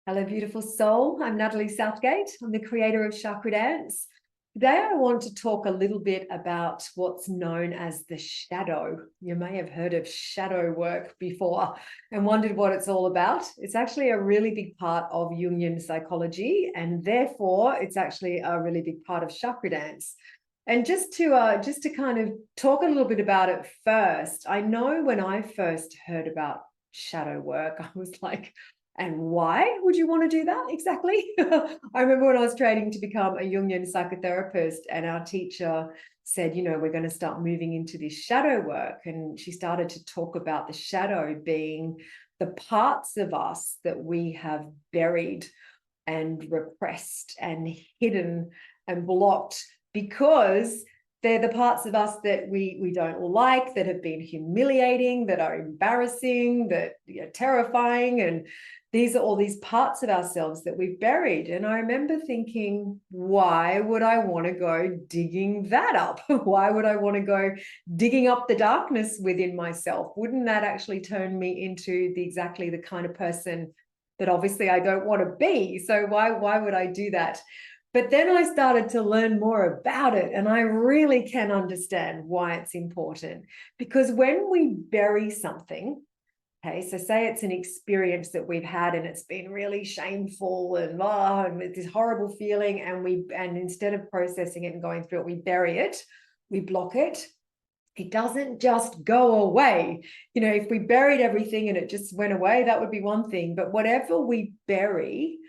Hello, beautiful soul. I'm Natalie Southgate. I'm the creator of Chakra Dance. Today, I want to talk a little bit about what's known as the shadow. You may have heard of shadow work before and wondered what it's all about. It's actually a really big part of Jungian psychology, and therefore, it's actually a really big part of Chakra Dance. And just to kind of talk a little bit about it first, I know when I first heard about shadow work, I was like, and why would you want to do that exactly? I remember when I was training to become a Jungian psychotherapist, and our teacher said, we're going to start moving into this shadow work. And she started to talk about the shadow being the parts of us that we have buried and repressed and hidden and blocked because they're the parts of us that we don't like, that have been humiliating, that are embarrassing, that are terrifying. And these are all these parts of ourselves that we've buried. And I remember thinking, why would I want to go digging that up? Why would I want to go digging up the darkness within myself? Wouldn't that actually turn me into exactly the kind of person that obviously I don't want to be? So why would I do that? But then I started to learn more about it, and I really can understand why it's important. Because when we bury something, okay, so say it's an experience that we've had and it's been really shameful and with this horrible feeling, and instead of processing it and going through it, we bury it, we block it. It doesn't just go away. If we buried everything and it just went away, that would be one thing. But whatever we bury,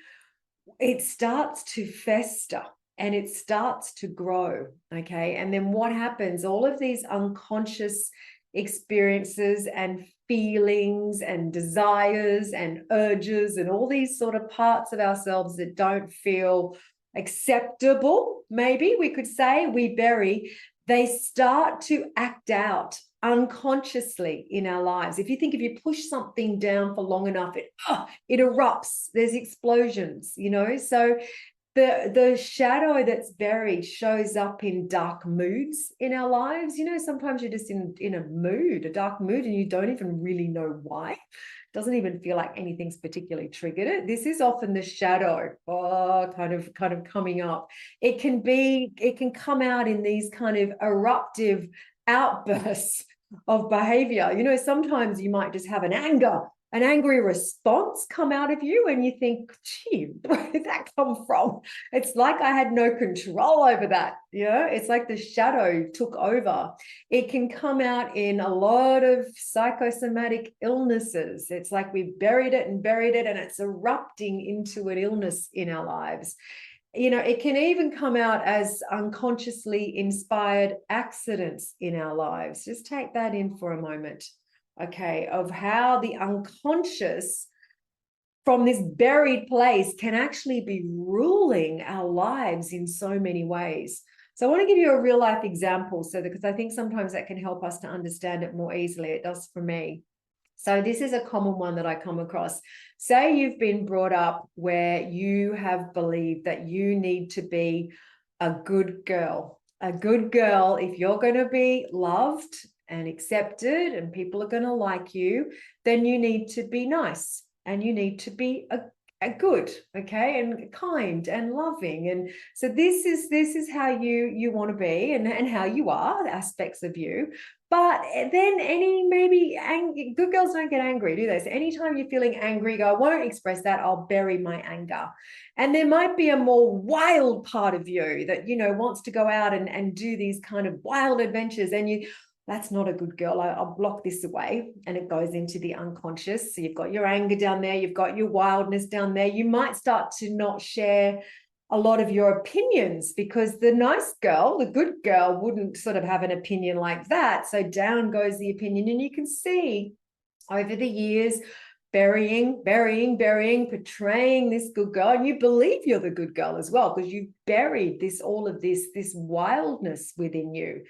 it starts to fester and it starts to grow. Okay. And then what happens? All of these unconscious experiences and feelings and desires and urges and all these sort of parts of ourselves that don't feel acceptable, maybe we could say, we bury, they start to act out unconsciously in our lives. If you push something down for long enough, it erupts. There's explosions, So the shadow that's buried shows up in dark moods in our lives. Sometimes you're just in a mood, a dark mood, and you don't even really know why. It doesn't even feel like anything's particularly triggered it. This is often the shadow, kind of coming up. It can come out in these kind of eruptive outbursts of behavior. Sometimes you might just have an angry response come out of you, and you think, gee, where did that come from? It's like I had no control over that. It's like the shadow took over. It can come out in a lot of psychosomatic illnesses. It's like we buried it, and it's erupting into an illness in our lives. It can even come out as unconsciously inspired accidents in our lives. Just take that in for a moment, okay, of how the unconscious from this buried place can actually be ruling our lives in so many ways. So I want to give you a real life example, because I think sometimes that can help us to understand it more easily. It does for me. So this is a common one that I come across. Say you've been brought up where you have believed that you need to be a good girl. A good girl, if you're going to be loved and accepted and people are going to like you, then you need to be nice and you need to be a good, okay, and kind and loving. And so this is how you want to be, and how you are, the aspects of you. But then good girls don't get angry, do they? So anytime you're feeling angry, go, I won't express that, I'll bury my anger. And there might be a more wild part of you that, wants to go out and do these kind of wild adventures, and that's not a good girl. I'll block this away, and it goes into the unconscious. So you've got your anger down there, you've got your wildness down there. You might start to not share a lot of your opinions, because the nice girl, the good girl, wouldn't sort of have an opinion like that. So down goes the opinion, and you can see over the years burying, portraying this good girl, and you believe you're the good girl as well, because you've buried all of this wildness within you.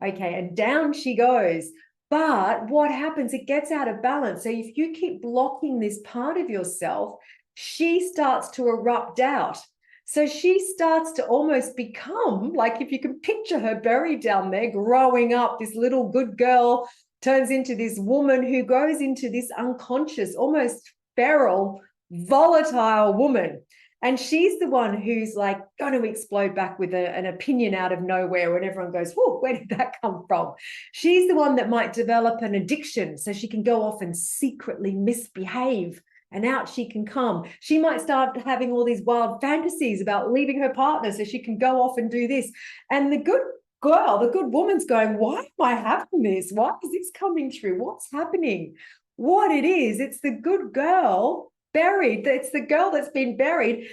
Okay, and down she goes. But what happens? It gets out of balance. So if you keep blocking this part of yourself, she starts to erupt out. So she starts to almost become, like, if you can picture her buried down there, growing up, this little good girl turns into this woman who goes into this unconscious, almost feral volatile woman. And she's the one who's like going to explode back with an opinion out of nowhere when everyone goes, whoa, where did that come from? She's the one that might develop an addiction so she can go off and secretly misbehave, and out she can come. She might start having all these wild fantasies about leaving her partner so she can go off and do this. And the good girl, the good woman's going, why am I having this? Why is this coming through? What's happening? What it is, it's the good girl buried. It's the girl that's been buried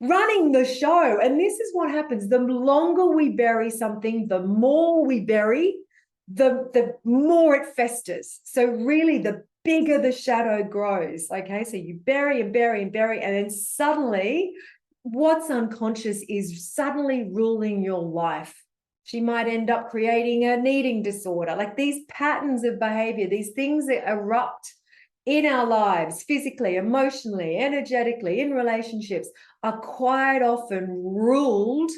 running the show. And this is what happens. The longer we bury something, the more we bury, the more it festers. So really the bigger the shadow grows. Okay, so you bury and bury and bury, and then suddenly what's unconscious is suddenly ruling your life. She might end up creating an eating disorder. Like these patterns of behavior, these things that erupt in our lives, physically, emotionally, energetically, in relationships, are quite often ruled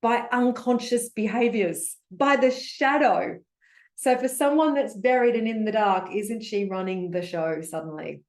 by unconscious behaviors, by the shadow. So for someone that's buried and in the dark, isn't she running the show suddenly?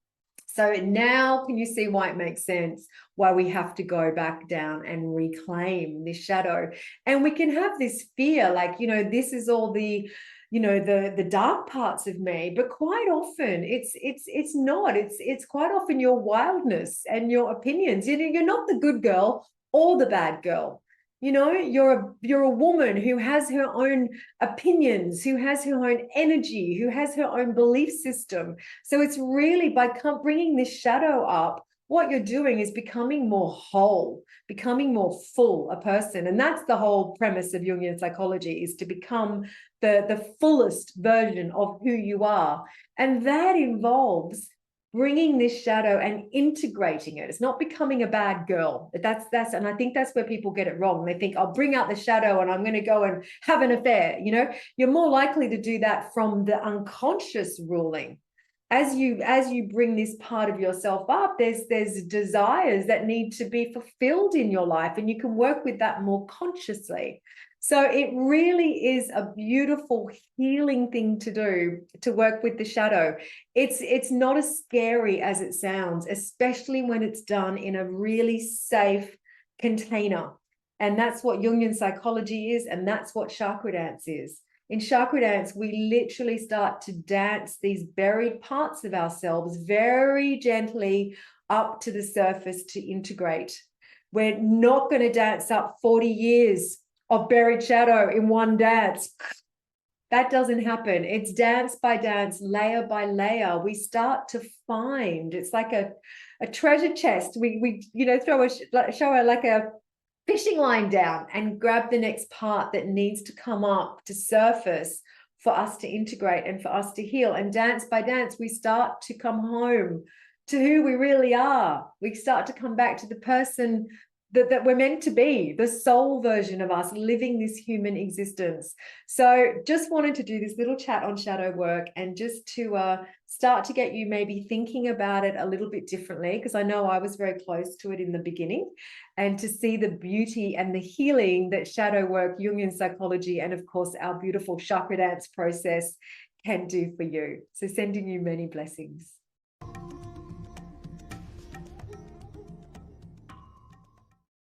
So now can you see why it makes sense, why we have to go back down and reclaim this shadow? And we can have this fear, like, this is all the the dark parts of me, but quite often it's not. It's quite often your wildness and your opinions. You're not the good girl or the bad girl. You're a woman who has her own opinions, who has her own energy, who has her own belief system. So it's really by bringing this shadow up, what you're doing is becoming more whole, becoming more full a person. And that's the whole premise of Jungian psychology, is to become the fullest version of who you are. And that involves bringing this shadow and integrating it. It's not becoming a bad girl. And I think that's where people get it wrong. They think, I'll bring out the shadow and I'm going to go and have an affair. You're more likely to do that from the unconscious ruling. As you bring this part of yourself up, there's desires that need to be fulfilled in your life, and you can work with that more consciously. So it really is a beautiful healing thing to do, to work with the shadow. It's not as scary as it sounds, especially when it's done in a really safe container. And that's what Jungian psychology is, and that's what chakra dance is. In chakra dance, we literally start to dance these buried parts of ourselves very gently up to the surface to integrate. We're not going to dance up 40 years of buried shadow in one dance. That doesn't happen. It's dance by dance, layer by layer. We start to find, it's like a treasure chest. We show like a fishing line down and grab the next part that needs to come up to surface for us to integrate and for us to heal. And dance by dance, we start to come home to who we really are. We start to come back to the person that we're meant to be, the soul version of us living this human existence. So just wanted to do this little chat on shadow work, and just to start to get you maybe thinking about it a little bit differently, because I know I was very close to it in the beginning, and to see the beauty and the healing that shadow work, Jungian psychology, and of course our beautiful chakra dance process can do for you. So sending you many blessings.